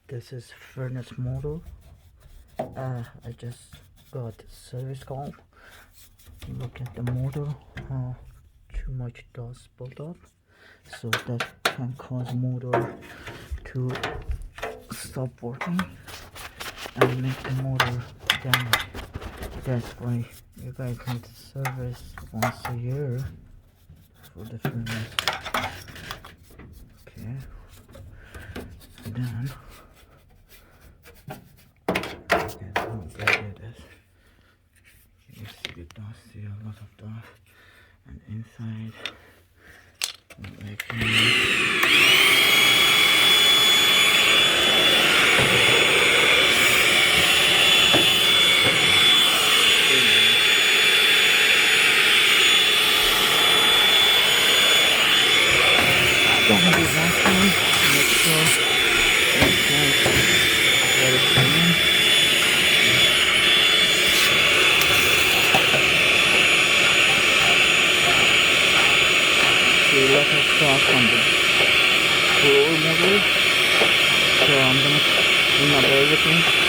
This is furnace motor. I just got service call. Look at the motor. Too much dust built up, so that can cause motor to stop working and make the motor damage. That's why you guys need to service once a year for the furnace. Okay, then that's how bad it is. You see the dust, see a lot of dust, and inside like gonna be vacuum, make sure it's very clean. See a lot of stuff on the floor motor, so I'm gonna clean up everything.